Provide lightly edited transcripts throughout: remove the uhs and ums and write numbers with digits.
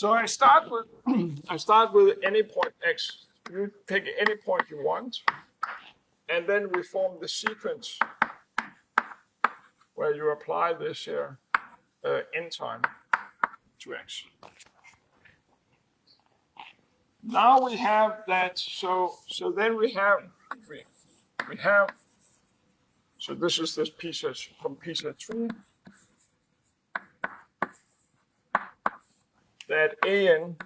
So I start with any point x. You take any point you want, and then we form the sequence where you apply this here n time to x. Now we have that. So then we have so this is this piece from piece 3. That an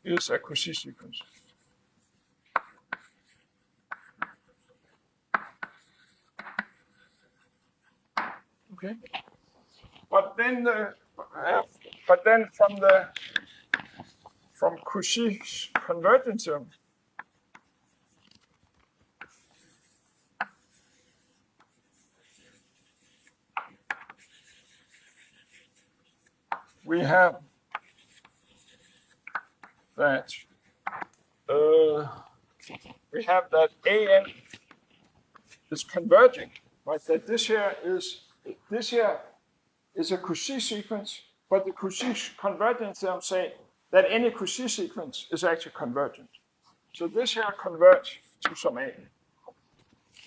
is a Cauchy sequence. Okay, but then from Cauchy's convergence theorem, we have that an is converging, right? That this here is a Cauchy sequence, but the Cauchy convergence theorem say that any Cauchy sequence is actually convergent. So this here converges to some a.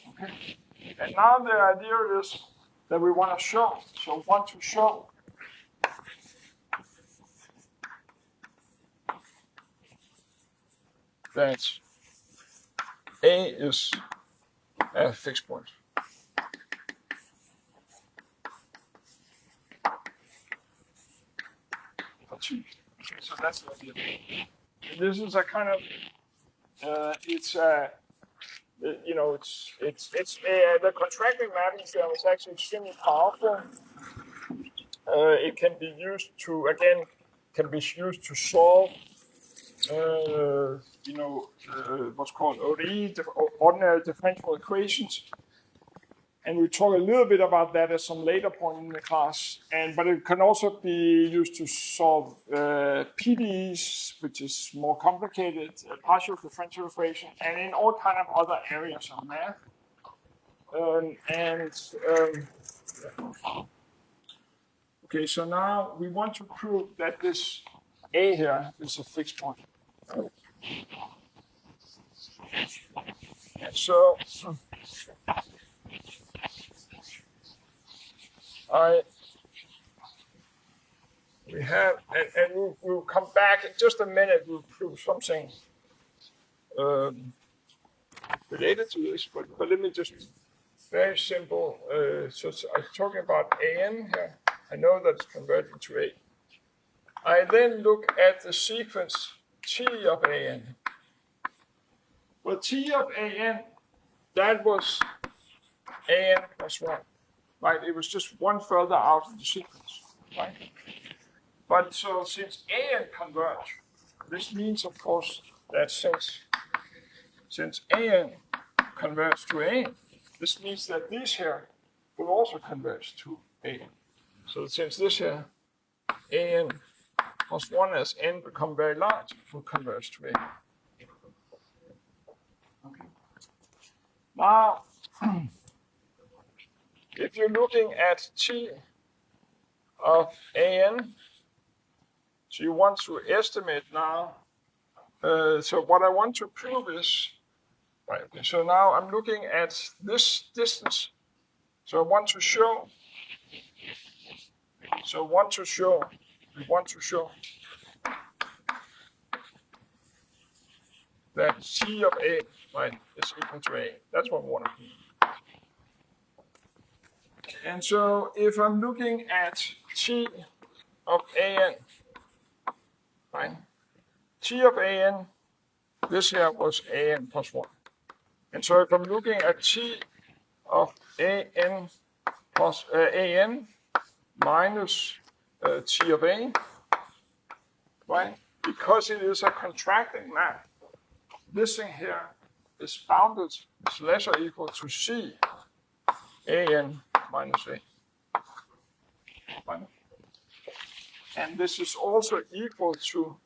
Okay, and now the idea is that we want to show. So we want to show that A is a fixed point. So that's the idea. This is a kind of the contracting mapping theorem is actually extremely powerful. It can be used to solve what's called ODE, ordinary differential equations. And we'll talk a little bit about that at some later point in the class. But it can also be used to solve PDEs, which is more complicated, partial differential equation, and in all kind of other areas of math. Okay, so now we want to prove that this A here is a fixed point. And so we have, and we'll come back in just a minute. We'll prove something related to this, but let me just very simple. So I'm talking about an here. I know that it's converting to a. I then look at the sequence T of an. Well, T of an, that was an plus 1. Right, it was just one further out of the sequence, right? But so since an converge, this means, of course, that since an converges to an, this means that these here will also converge to an. So since this here, an plus 1 as n become very large, it will converge to an. Okay. Now, if you're looking at T of an, so you want to estimate now. So what I want to prove is, right, okay, so now I'm looking at this distance. So I want to show, we want to show that T of A, right, is equal to A. That's what we want to prove. And so if I'm looking at T of an, right, T of an, this here was an plus 1. And so if I'm looking at T of an plus an minus T of A, right, because it is a contracting map, this thing here is bounded, is less or equal to C an minus A. Right? And this is also equal to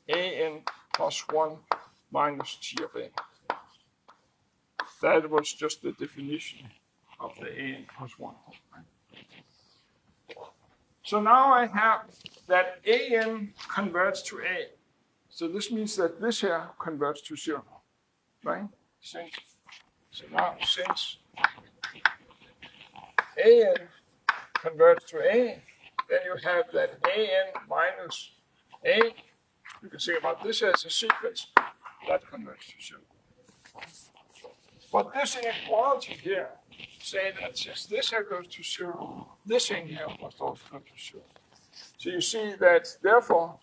an plus 1 minus T of A. That was just the definition of the an plus 1. Right? So now I have that AN converts to A. So this means that this here converts to 0, right? So now since AN converts to A, then you have that AN minus A. You can think about this as a sequence that converts to 0. But this inequality here, say that since this here goes to 0, this thing here must also go to 0. So you see that therefore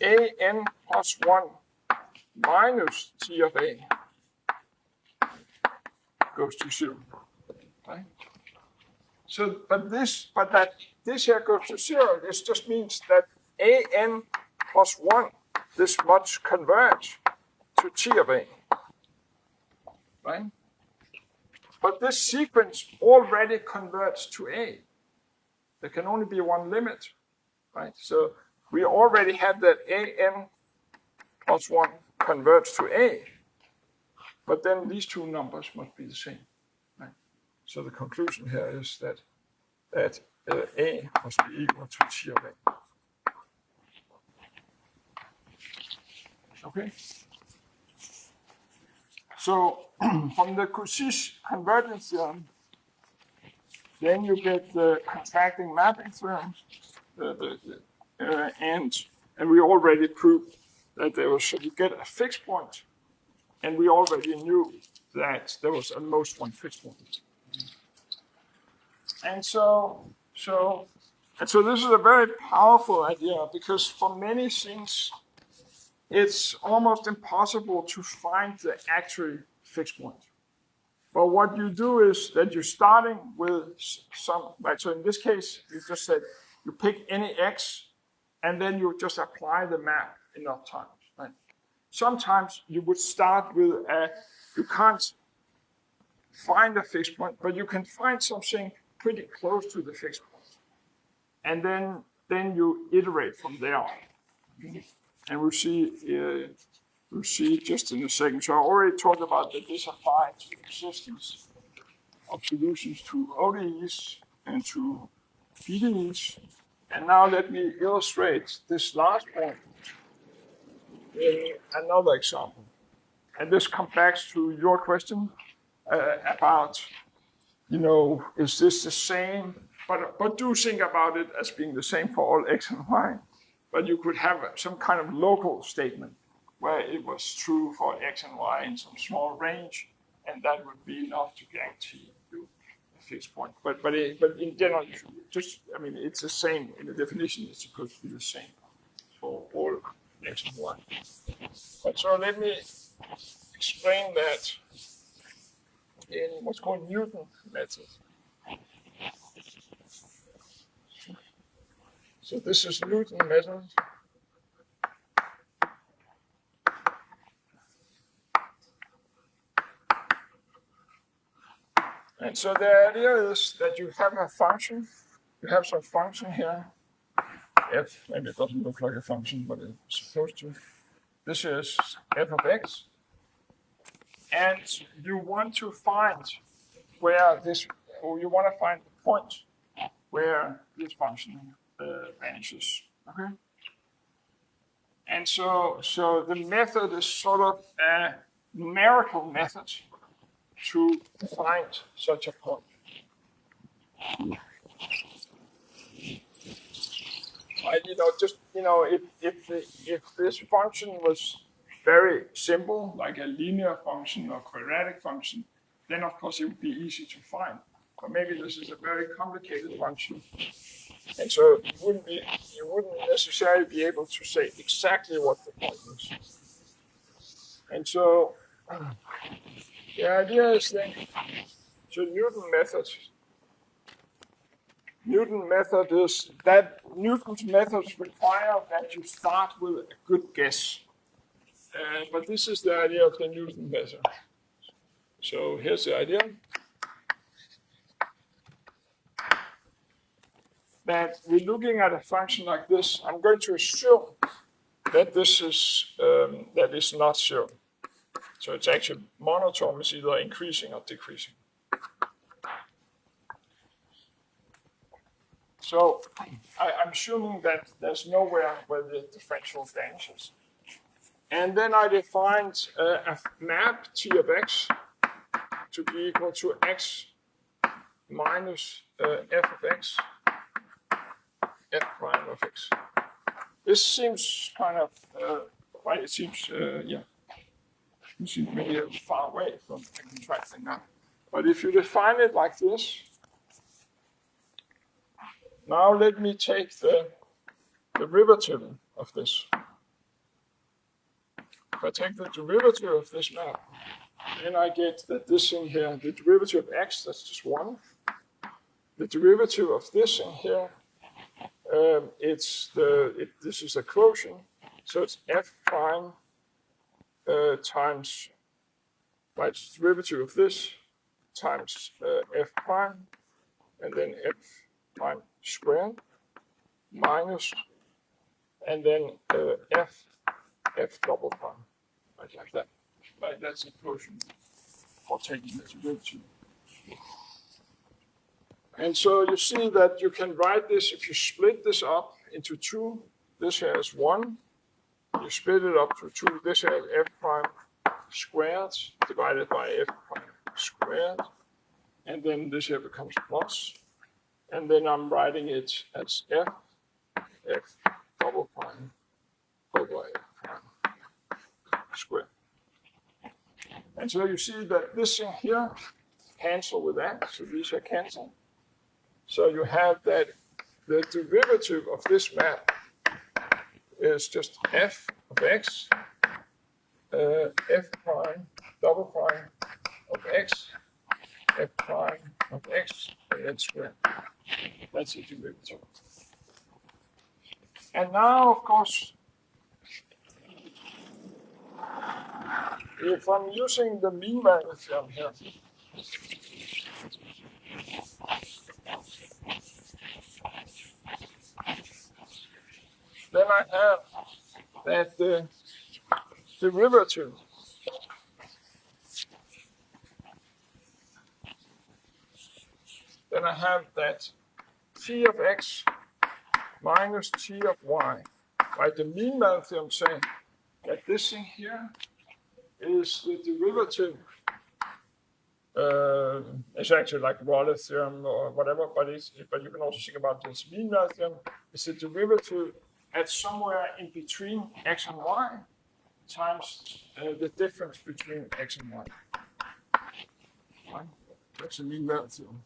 AN plus 1 minus T of A goes to 0. Right? So, but that this here goes to 0, this just means that AN plus 1, this much converge to T of A. Right? But this sequence already converts to A. There can only be one limit. Right? So we already have that AN plus 1 converts to A. But then these two numbers must be the same. Right? So the conclusion here is that A must be equal to T of A. Okay? So from the Cauchy's convergence theorem, then you get the contracting mapping theorem, and we already proved that there was, you get a fixed point, and we already knew that there was at most one fixed point. And so this is a very powerful idea, because for many things, it's almost impossible to find the actual fixed point. But what you do is that you're starting with some, right? So in this case, you just said you pick any x, and then you just apply the map enough times, right? Sometimes you would start with you can't find a fixed point, but you can find something pretty close to the fixed point. And then you iterate from there on. And we'll see just in a second. So I already talked about that this applies to the existence of solutions to ODEs and to PDEs. And now let me illustrate this last point in another example. And this comes back to your question about, is this the same? But do think about it as being the same for all x and y. But you could have some kind of local statement where it was true for x and y in some small range, and that would be enough to guarantee you a fixed point. But in general, you should just, it's the same. In the definition, it's supposed to be the same for all x and y. But so let me explain that in what's called Newton method. So this is Newton method. And so the idea is that you have a function. You have some function here. F, maybe it doesn't look like a function, but it's supposed to. This is f of x. And you want to find where this, or you want to find the point where this function vanishes. Okay? And so the method is sort of a numerical method to find such a point. If this function was very simple, like a linear function or quadratic function, then of course it would be easy to find. But maybe this is a very complicated function. And so you wouldn't necessarily be able to say exactly what the point is. And so the idea is then, so Newton's methods require that you start with a good guess. But this is the idea of the Newton method. So here's the idea. That we're looking at a function like this. I'm going to assume that this is that is not zero. So it's actually monotone is either increasing or decreasing. So I'm assuming that there's nowhere where the differential vanishes. And then I defined a map T of x to be equal to x minus f of x, f prime of x. This seems kind of, it seems, it seems maybe far away from contracting now. But if you define it like this, now let me take the derivative of this. If I take the derivative of this map, then I get that this in here, the derivative of x, that's just 1. The derivative of this in here, this is a quotient, so it's f prime times, right, derivative of this times f prime, and then f prime squared minus, and then f double prime, right, like that. Right, that's a quotient for taking the derivative. And so you see that you can write this, if you split this up into 2, this here is 1, you split it up to 2, this here is f prime squared divided by f prime squared, and then this here becomes plus, and then I'm writing it as f double prime over f prime squared. And so you see that this in here cancel with that, so these are cancel. So you have that the derivative of this map is just f of x, f prime double prime of x, f prime of x, and then square. That's the derivative. And now, of course, if I'm using the mean value theorem here, then I have that the derivative then I have that t of x minus t of y. Right, the mean value theorem saying that this thing here is the derivative. It's actually like Waller theorem or whatever, but you can also think about this mean value theorem. It's the derivative at somewhere in between x and y times the difference between x and y. Right? That's the mean value theorem.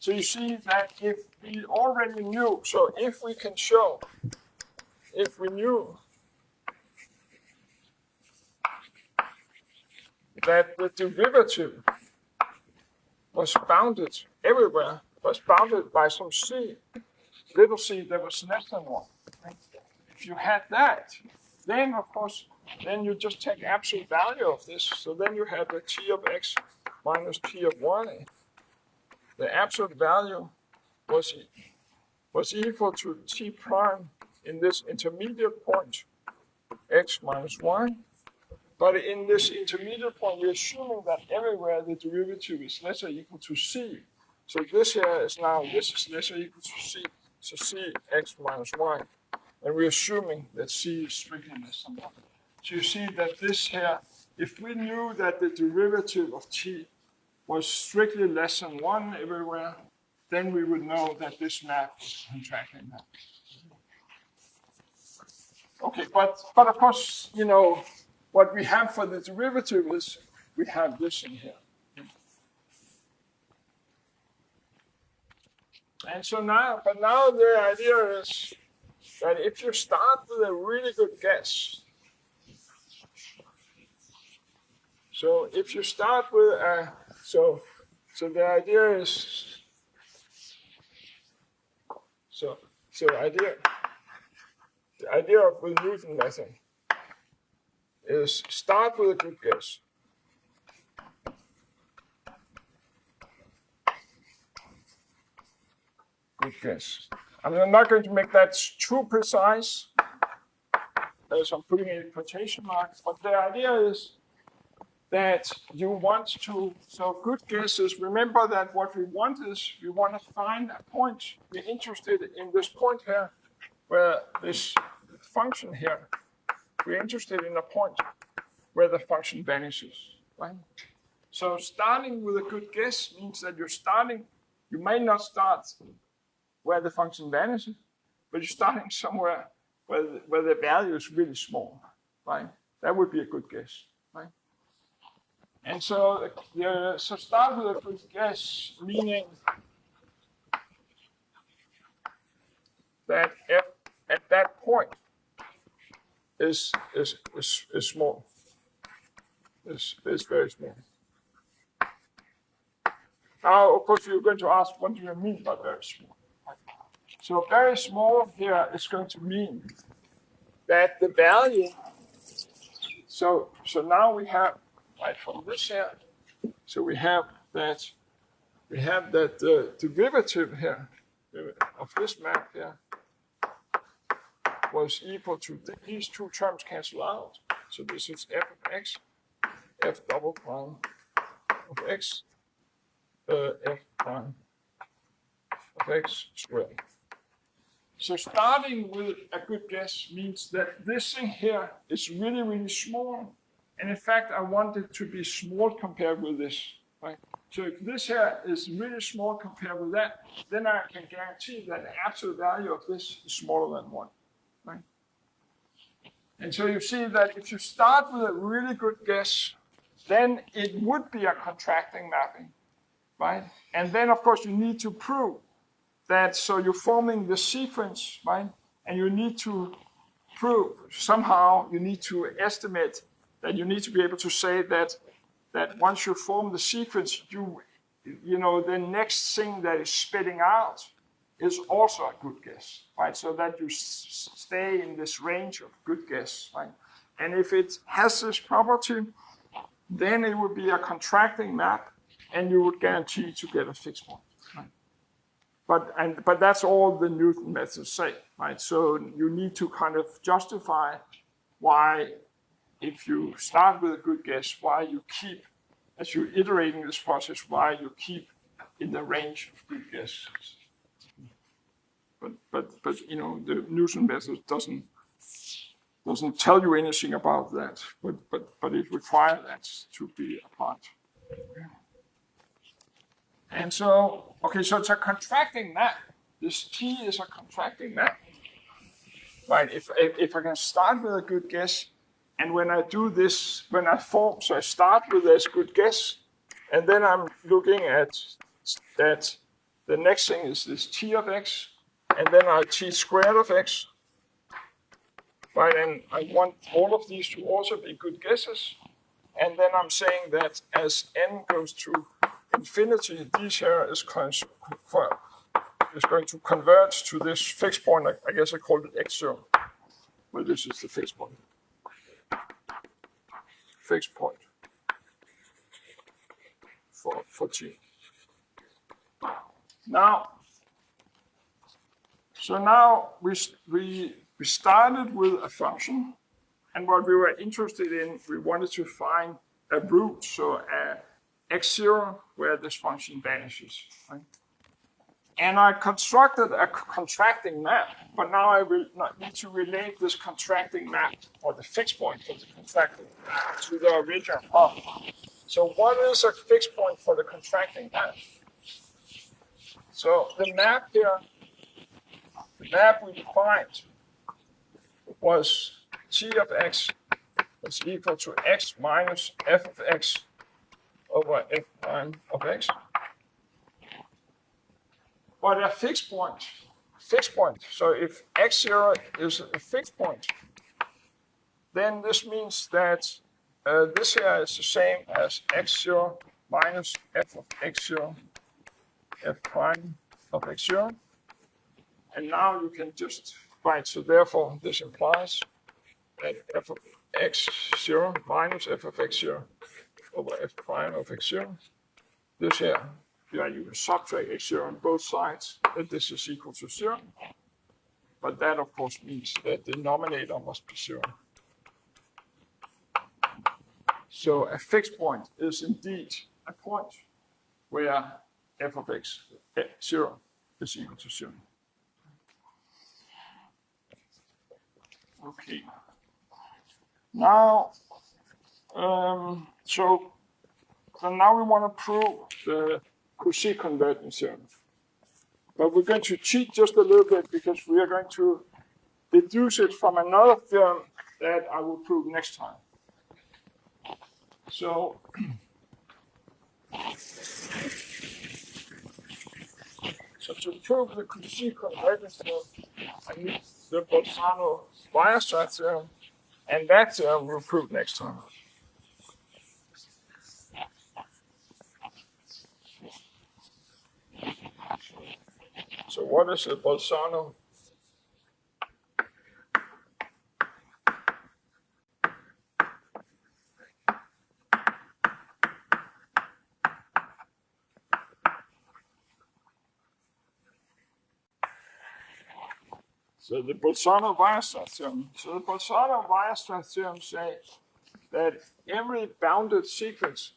So you see that if we already knew, so if we can show, if we knew that the derivative was bounded everywhere, was bounded by some c, little c that was less than 1. Right? If you had that, then of course, then you just take absolute value of this. So then you have the t of x minus t of y. The absolute value was equal to t prime in this intermediate point, x minus y. But in this intermediate point, we're assuming that everywhere the derivative is less or equal to c. So this here is now, this is less or equal to c. So c x minus y. And we're assuming that c is strictly less than 1. So you see that this here, if we knew that the derivative of t was strictly less than 1 everywhere, then we would know that this map is contracting map. Okay, but of course, you know, what we have for the derivative is we have this in here. And so now the idea is that if you start with a really good guess, so if you start with a, so the idea is, the idea of the Newton method is start with a good guess. Good guess. I'm not going to make that too precise, as I'm putting in quotation marks, but the idea is that you want to, so good guesses, remember that what we want is, we want to find a point. We're interested in this point here, where this function here, we're interested in a point where the function vanishes, right? So starting with a good guess means that you're starting, you may not start where the function vanishes, but you're starting somewhere where the value is really small, right? That would be a good guess, right? And so, so start with a good guess, meaning that f at that point is small, is very small. Now, of course, you're going to ask, what do you mean by very small? So very small here is going to mean that the value, so now we have, right, from this here, so we have that the derivative here of this map here was equal to these two terms cancel out. So this is f of x, f double prime of x, f prime of x squared. So starting with a good guess means that this thing here is really, really small. And in fact, I want it to be small compared with this, right? So if this here is really small compared with that, then I can guarantee that the absolute value of this is smaller than 1, right? And so you see that if you start with a really good guess, then it would be a contracting mapping, right? And then, of course, you need to prove that, so you're forming the sequence, right? And you need to prove, somehow you need to estimate that you need to be able to say that once you form the sequence, you know, the next thing that is spitting out is also a good guess, right? So that you stay in this range of good guess, right? And if it has this property, then it would be a contracting map, and you would guarantee to get a fixed point, right? But that's all the Newton methods say, right? So you need to kind of justify why, if you start with a good guess, why you keep, as you're iterating this process, why you keep in the range of good guesses. But you know, the Newton method doesn't tell you anything about that, but it requires that to be a part. And so, okay, so it's a contracting map. This T is a contracting map, right? If I can start with a good guess, and when I do this, when I form, so I start with this good guess, and then I'm looking at that the next thing is this T of x, and then I T squared of x, right? And I want all of these to also be good guesses. And then I'm saying that as n goes to infinity, these here is going to converge to this fixed point. I guess I called it x0. Well, this is the fixed point. Fixed point for t. Now, so now we started with a function, and what we were interested in, we wanted to find a root, so x0 where this function vanishes, right? And I constructed a contracting map, but now I will not need to relate this contracting map, or the fixed point for the contracting map, to the original problem. So what is a fixed point for the contracting map? So the map here, the map we defined was t of x is equal to x minus f of x over f prime of x. But a fixed point, so if x0 is a fixed point, then this means that this here is the same as x0 minus f of x0, f prime of x0. And now you can just write, so therefore this implies that f of x0 minus f of x0 over f prime of x0, this here, you can subtract x0 on both sides, that this is equal to 0. But that, of course, means that the denominator must be 0. So a fixed point is indeed a point where f of x 0 is equal to 0. Okay. Now, so now we want to prove the Cauchy convergence theorem. But we're going to cheat just a little bit because we are going to deduce it from another theorem that I will prove next time. So, to prove the Cauchy convergence theorem, I need the Bolzano-Weierstrass theorem, and that theorem we'll prove next time. So what is a Bolzano? So the Bolzano-Weierstrass theorem. So the Bolzano-Weierstrass theorem says that every bounded sequence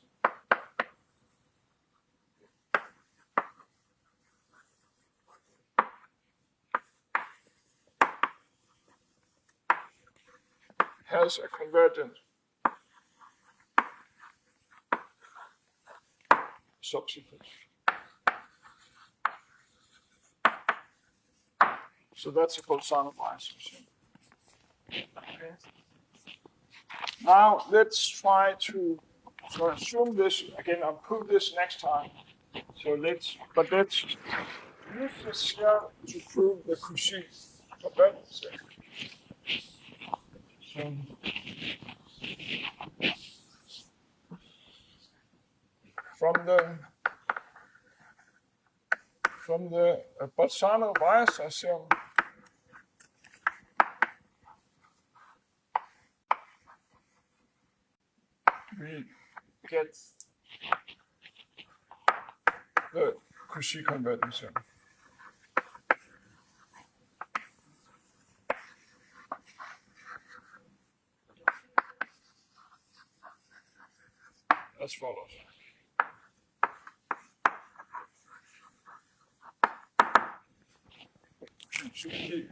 has a convergent subsequence. So that's a Bolzano-Weierstrass theorem. Okay. Now let's try to assume this again. I'll prove this next time. So let's use this here to prove the Cauchy convergence theorem. From the Bolzano-Weierstrass theorem, we get the Cauchy convergence theorem. As follows.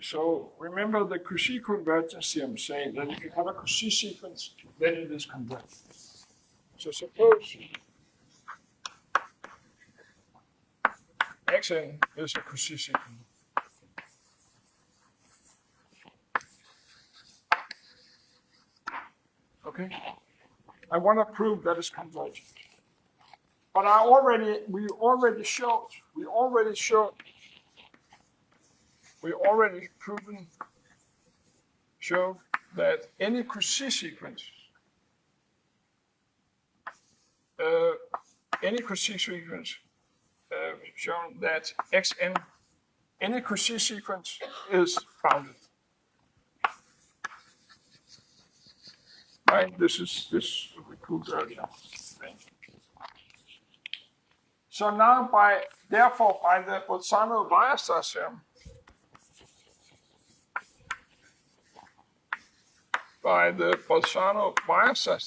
So remember the Cauchy convergence theorem saying that if you have a Cauchy sequence, then it is convergent. So suppose Xn is a Cauchy sequence. Okay? I want to prove that it's convergent. But we already showed that any Cauchy sequence, shown that Xn, any Cauchy sequence is bounded. Right? This we proved earlier. So now therefore by the Bolzano-Weierstrass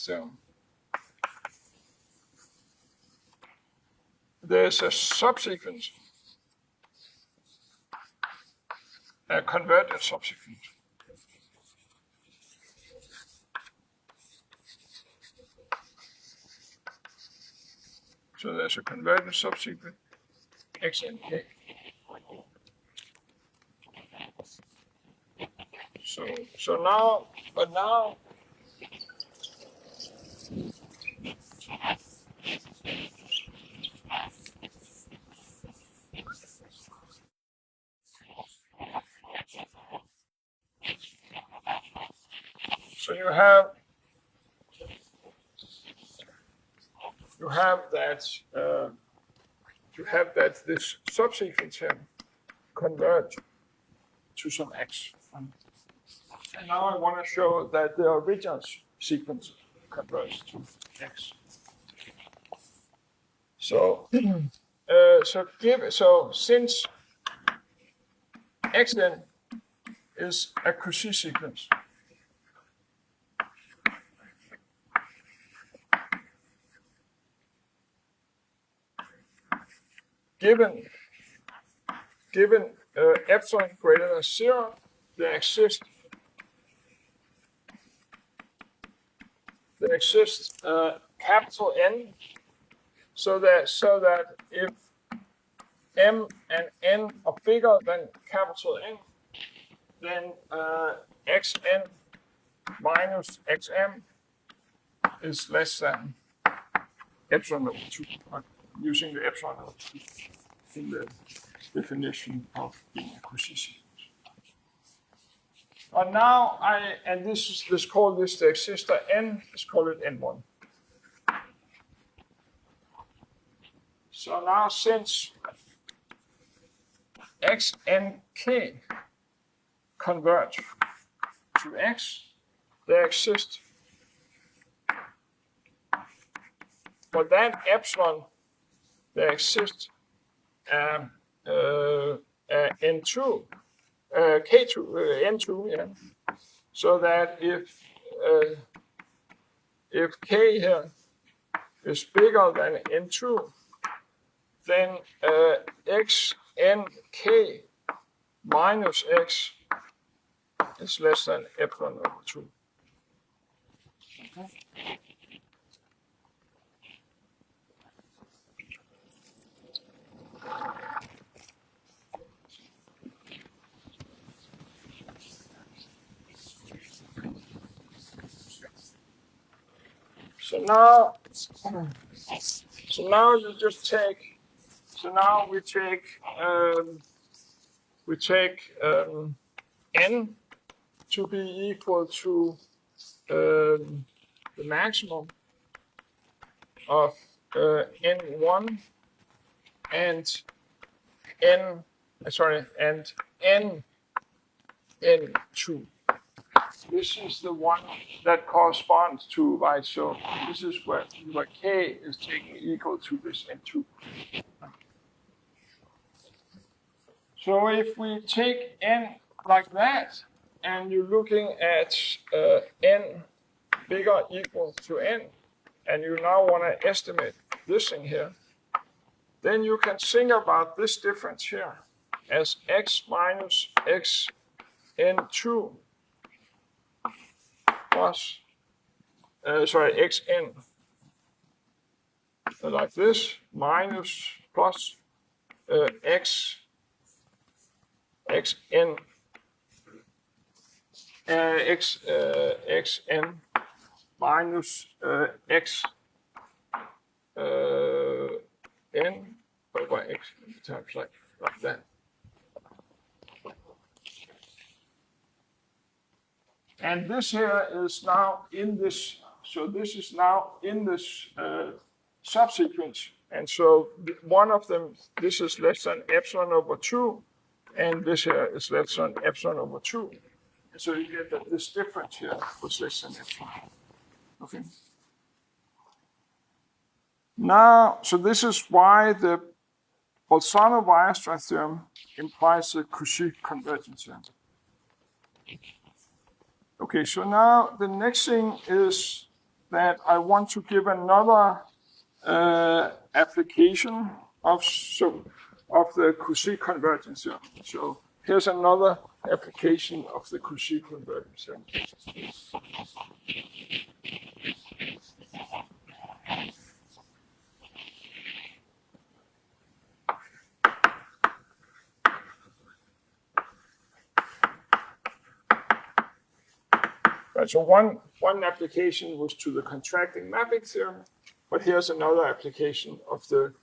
theorem, there's a subsequence, a convergent subsequence. So there's a convergent subsequence, Xnk. So now, so you have that this subsequence here converge to some x. And now I want to show that the original sequence converges to x. So since Xn is a Cauchy sequence, given epsilon greater than 0, there exists capital N, so that if M and N are bigger than capital N, then Xn minus Xm is less than epsilon over 2. I'm using the epsilon over 2 in the definition of being a Cauchy sequence. But now let's call this the existor N, let's call it N1. So now since X and K converge to X, there exists for that epsilon, there exists N2, K2, N2, yeah. So that if K here is bigger than N2, then Xnk minus X is less than epsilon over 2. Okay. So now you just take. So now we take N to be equal to the maximum of N1 and N2. This is the one that corresponds to, right? So this is where K is taken equal to this N2. So if we take N like that, and you're looking at N bigger equal to N, and you now want to estimate this thing here, then you can think about this difference here as X minus Xn2 plus, Xn, like this, minus plus Xn minus X n over X times like that. And this here is now in this, so this is now in this subsequence. And so one of them, this is less than epsilon over 2, and this here is less than epsilon over 2. And so you get that this difference here was less than epsilon. Okay. Now, so this is why the Bolzano-Weierstrass theorem implies the Cauchy convergence theorem. Okay, so now the next thing is that I want to give another application of the Cauchy convergence theorem. So here's another application of the Cauchy convergence theorem. Right, so one application was to the contracting mapping theorem, but here's another application of the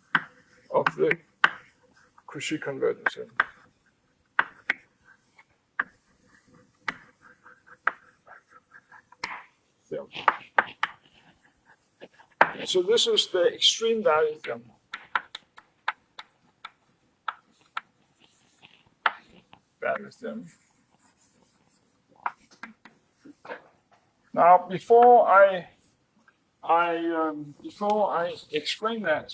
Cauchy convergence theorem. So this is the extreme value theorem. Now, before I explain that,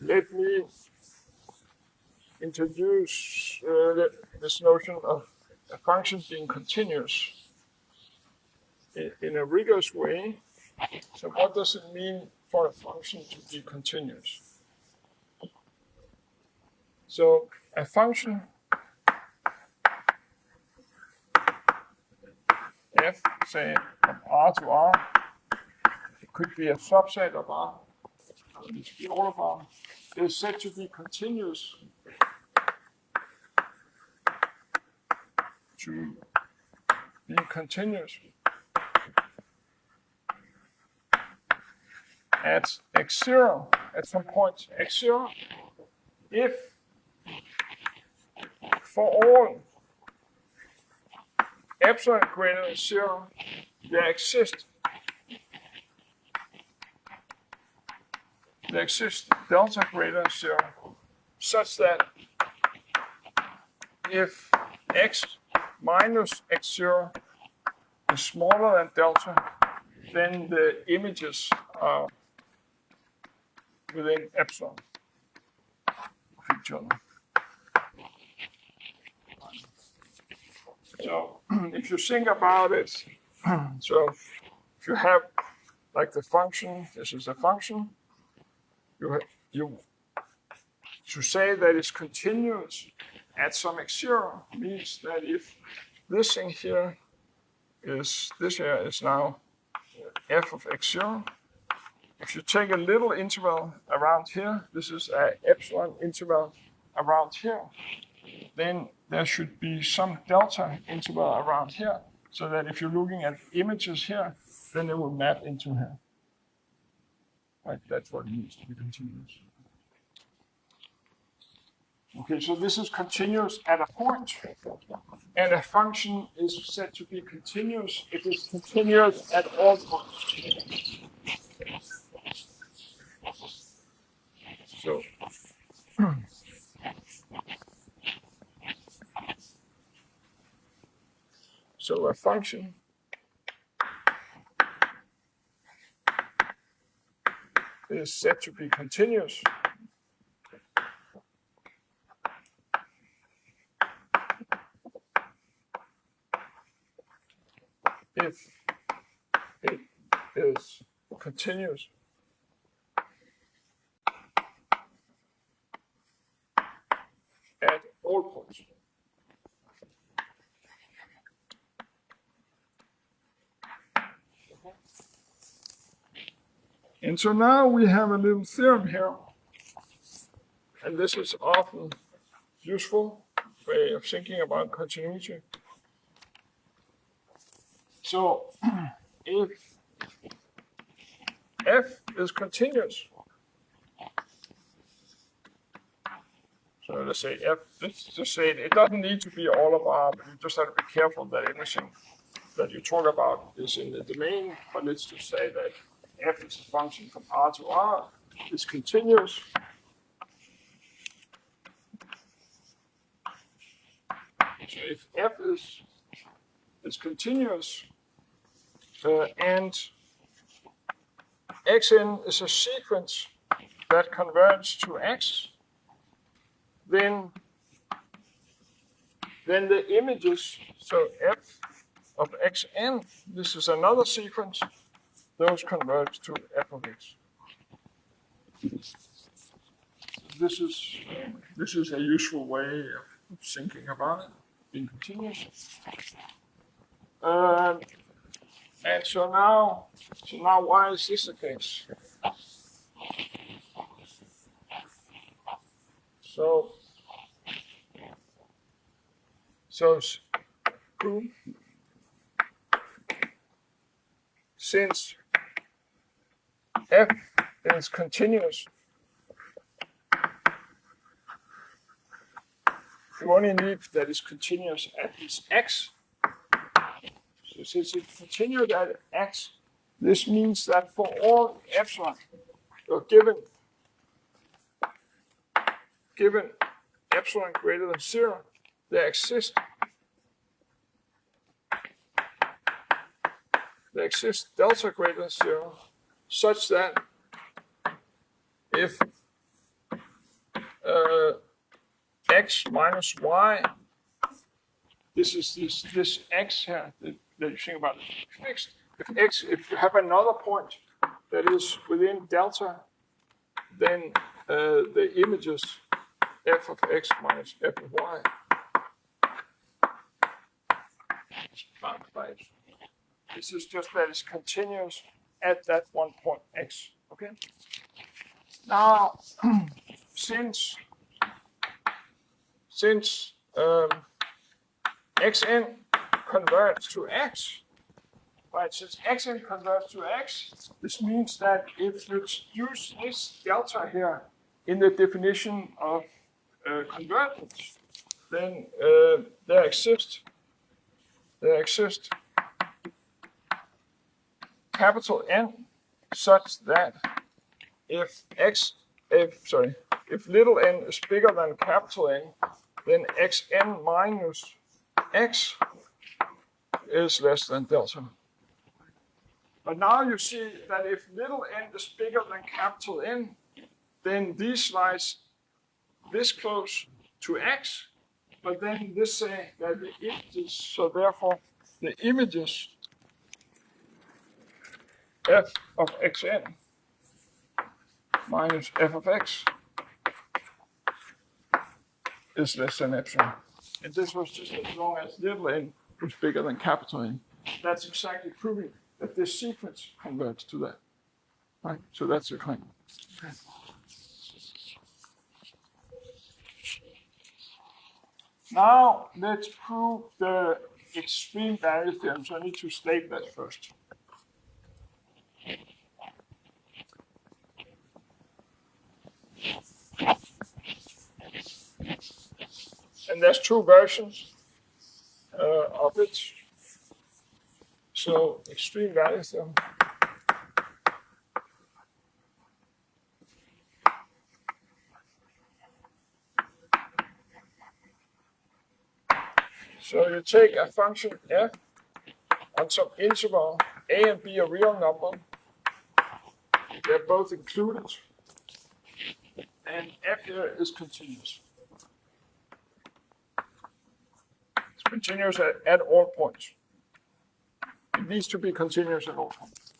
let me introduce this notion of a function being continuous in a rigorous way. So what does it mean for a function to be continuous? So a function f, say from R to R, it could be a subset of R, it could be all of R, is said to be continuous at x0, at some point x0, if for all epsilon greater than 0, there exists delta greater than 0, such that if x minus x0 is smaller than delta, then the images are within epsilon of each other. So if you think about it, so if you have like the function, this is a function, you to say that it's continuous at some x0 means that if this thing here is, this here is now f of x0, if you take a little interval around here, this is an epsilon interval around here, then there should be some delta interval around here, so that if you're looking at images here, then it will map into here. Right, that's what it means to be continuous. Okay, so this is continuous at a point, and a function is said to be continuous if it's continuous at all points. So a function is said to be continuous if it is continuous at all points. And so now we have a little theorem here, and this is often useful way of thinking about continuity. So if f is continuous, so let's say f, let's just say it doesn't need to be all of R, but you just have to be careful that everything that you talk about is in the domain, but let's just say that f is a function from R to R, is continuous. So if f is continuous and xn is a sequence that converges to x, then the images, so f of xn, this is another sequence, those converge to f of x. This is a useful way of thinking about it, being continuous. And so now why is this the case? So since f is continuous, you only need that it's continuous at this x. So since it's continuous at x, this means that for all epsilon, given epsilon greater than 0, there exists delta greater than 0, such that if x minus y, this is this x here that you think about fixed. If you have another point that is within delta, then the images f of x minus f of y bounded by x. This is just that it's continuous at that one point x. Okay. Now, since xn converts to x, right? Since xn converts to x, this means that if you use this delta here in the definition of convergence, then there exists capital N such that if little n is bigger than capital N, then xn minus x is less than delta. But now you see that if little n is bigger than capital N, then this lies this close to x, but then this say that the images, so therefore the images f of xn minus f of x is less than epsilon. And this was just as long as little n was bigger than capital N. That's exactly proving that this sequence converts to that. Right? So that's the claim. Okay. Now let's prove the extreme value theorem. So I need to state that first. And there's two versions of it. So extreme value theorem. So you take a function f on some interval, a and b are real number. They're both included. And f here is continuous. It's continuous at all points. It needs to be continuous at all points.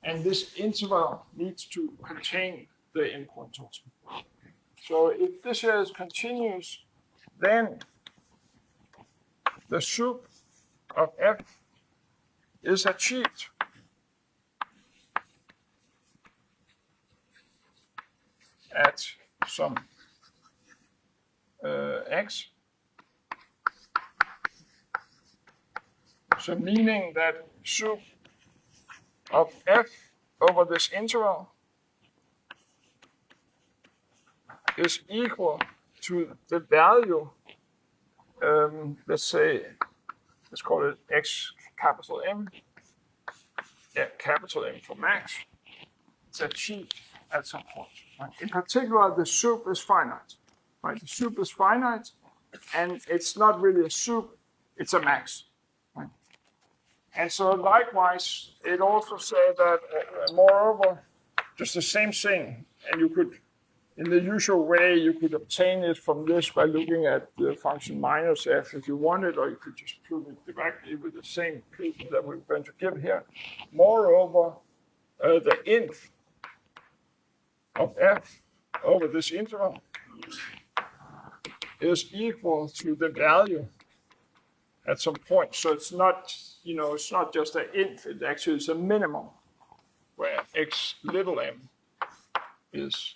And this interval needs to contain the endpoint also. So if this here is continuous, then the sup of f is achieved at some x. So meaning that sup of f over this interval is equal to the value, let's call it x capital M, capital M for max. It's achieved at some point. Right? In particular, the sup is finite. Right? The sup is finite, and it's not really a sup, it's a max. Right? And so likewise, it also says that, moreover, just the same thing, and you could, in the usual way, you could obtain it from this by looking at the function minus f if you wanted, or you could just prove it directly with the same proof that we're going to give here. Moreover, the inf of f over this interval is equal to the value at some point. So it's not, it's not just an inf, it actually is a minimum where x little m is.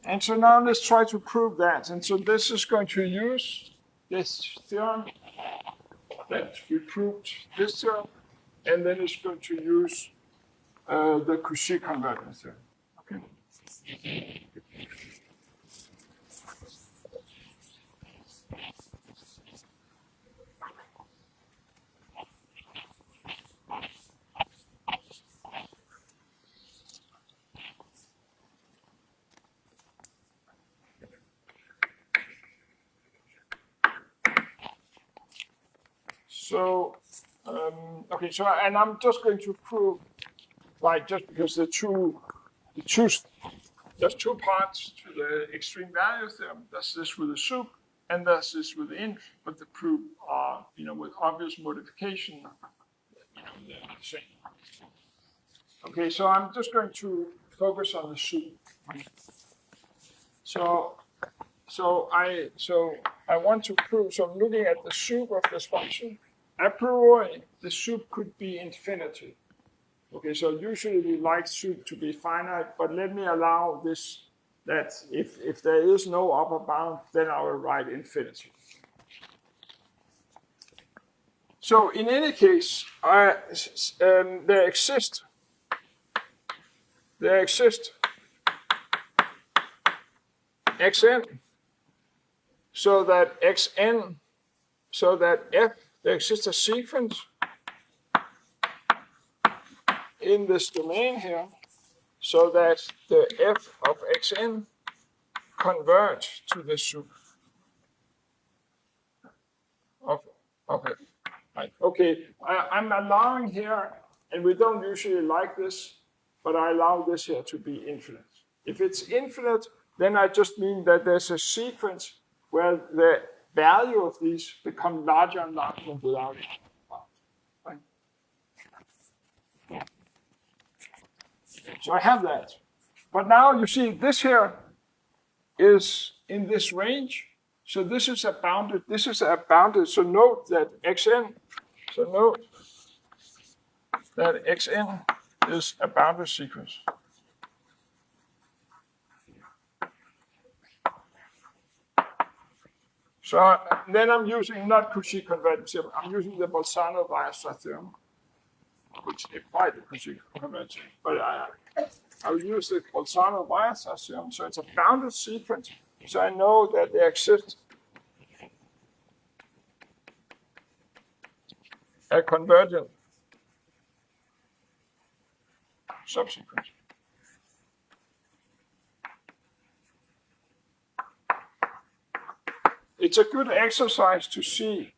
And so now let's try to prove that. And so this is going to use this theorem that we proved this theorem, and then it's going to use the Cauchy convergence theorem. Okay. So, okay, so, and I'm just going to prove, right, just because there's two parts to the extreme value theorem. There's this with the sup, and there's this with the inf, but the proof are, with obvious modification, they're the same. Okay, so I'm just going to focus on the soup. So I want to prove. So I'm looking at the soup of this function. A priori, the soup could be infinity. Okay, so usually we like soup to be finite, but let me allow this, that if there is no upper bound, then I will write infinity. So in any case, there exist xn, so that xn, so that f, there exists a sequence in this domain here, so that the f of xn converge to the soup of f. Right. Okay, I'm allowing here, and we don't usually like this, but I allow this here to be infinite. If it's infinite, then I just mean that there's a sequence where the value of these become larger and larger without it. Right. So I have that. But now you see this here is in this range. So this is a bounded, so note that xn, is a bounded sequence. So then I'm using not Cauchy convergence, I'm using the Bolzano-Weierstrass theorem, which implies the Cauchy convergence. But I'll use the Bolzano-Weierstrass theorem, so it's a bounded sequence. So I know that there exists a convergent subsequence. It's a good exercise to see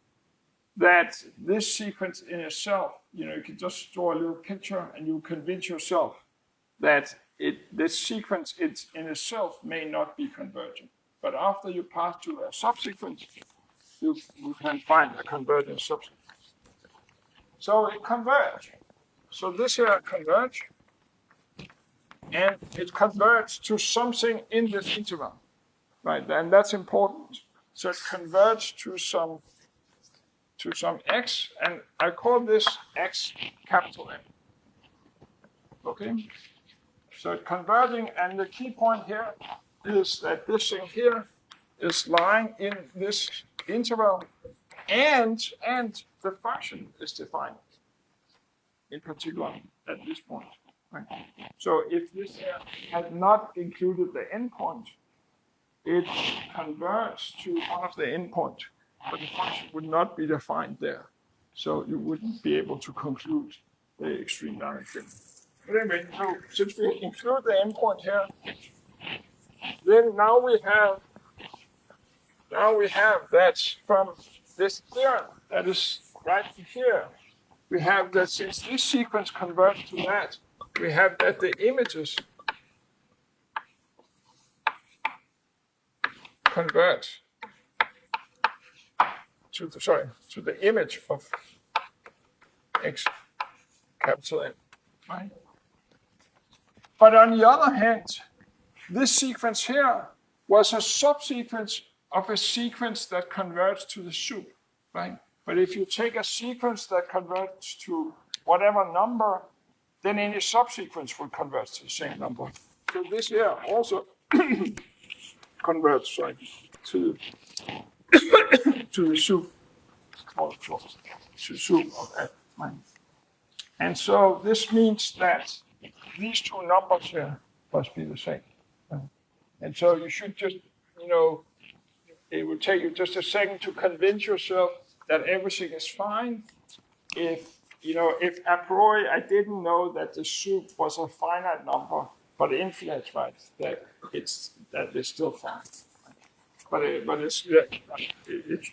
that this sequence in itself, you can just draw a little picture and you convince yourself that this sequence in itself may not be convergent. But after you pass to a subsequence, you can find a convergent subsequence. So it converges. So this here converges, and it converges to something in this interval, right? And that's important. So it converges to some x, and I call this x capital M. Okay. So it's converging, and the key point here is that this thing here is lying in this interval, and the function is defined, in particular at this point. Right? So if this here had not included the endpoint, it converts to one of the endpoints, but the function would not be defined there. So you wouldn't be able to conclude the extreme value thing. But anyway, so since we include the endpoint here, then now we have that from this theorem that is right here. We have that since this sequence converts to that, we have that the images convert to the image of x capital N. Right? But on the other hand, this sequence here was a subsequence of a sequence that converts to the soup, right? But if you take a sequence that converts to whatever number, then any subsequence will convert to the same number. So this here also converts to the soup, or to the soup of f. Right? And so this means that these two numbers here must be the same. Right? And so you should just, it will take you just a second to convince yourself that everything is fine. If a priori I didn't know that the soup was a finite number, but infinite, right? That it's still fine. But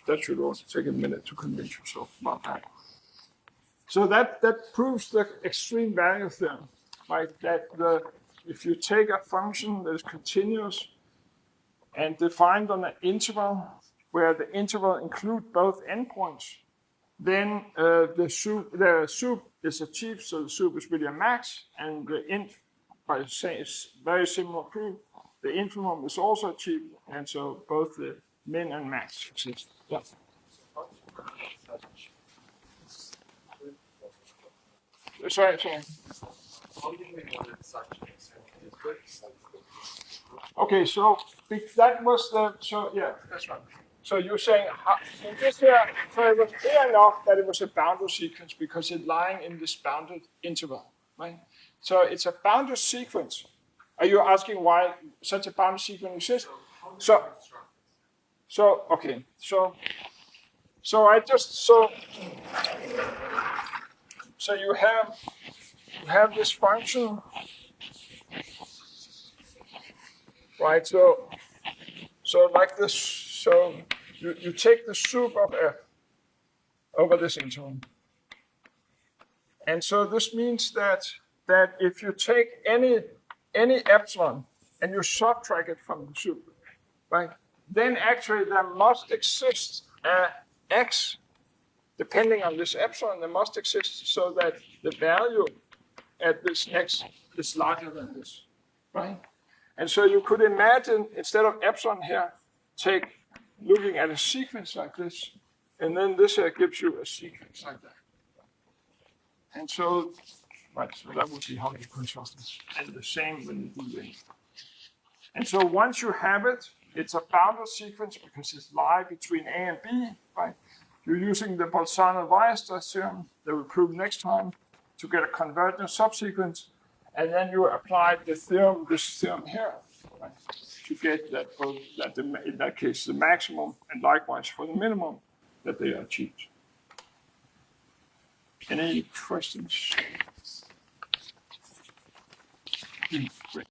that should also take a minute to convince yourself about that. So that proves the extreme value theorem, right? That if you take a function that is continuous and defined on an interval where the interval includes both endpoints, then the soup is achieved, so the soup is really a max, and the by saying it's very similar proof, the infimum is also achieved, and so both the min and max exist. Yeah. Sorry. Okay, so that was yeah, that's right. So you're saying, so just here, so it was clear enough that it was a bounded sequence because it's lying in this bounded interval, right? So it's a bounded sequence. Are you asking why such a bounded sequence exists? Okay, so I just, so you have this function, right? So like this, so you take the soup of f over this interval. And so this means that if you take any epsilon and you subtract it from the soup, right? Then actually there must exist a x, depending on this epsilon, there must exist so that the value at this x is larger than this, right? And so you could imagine, instead of epsilon here, looking at a sequence like this, and then this here gives you a sequence like that. And so, right, so that would be how you construct it. And the same when you do this. And so once you have it, it's a bounded sequence because it's lie between A and B, right? You're using the Bolzano-Weierstrass theorem that we'll prove next time to get a convergent subsequence. And then you apply the theorem, this theorem here, right, to get that, in that case, the maximum, and likewise for the minimum, that they are achieved. Any questions? Great.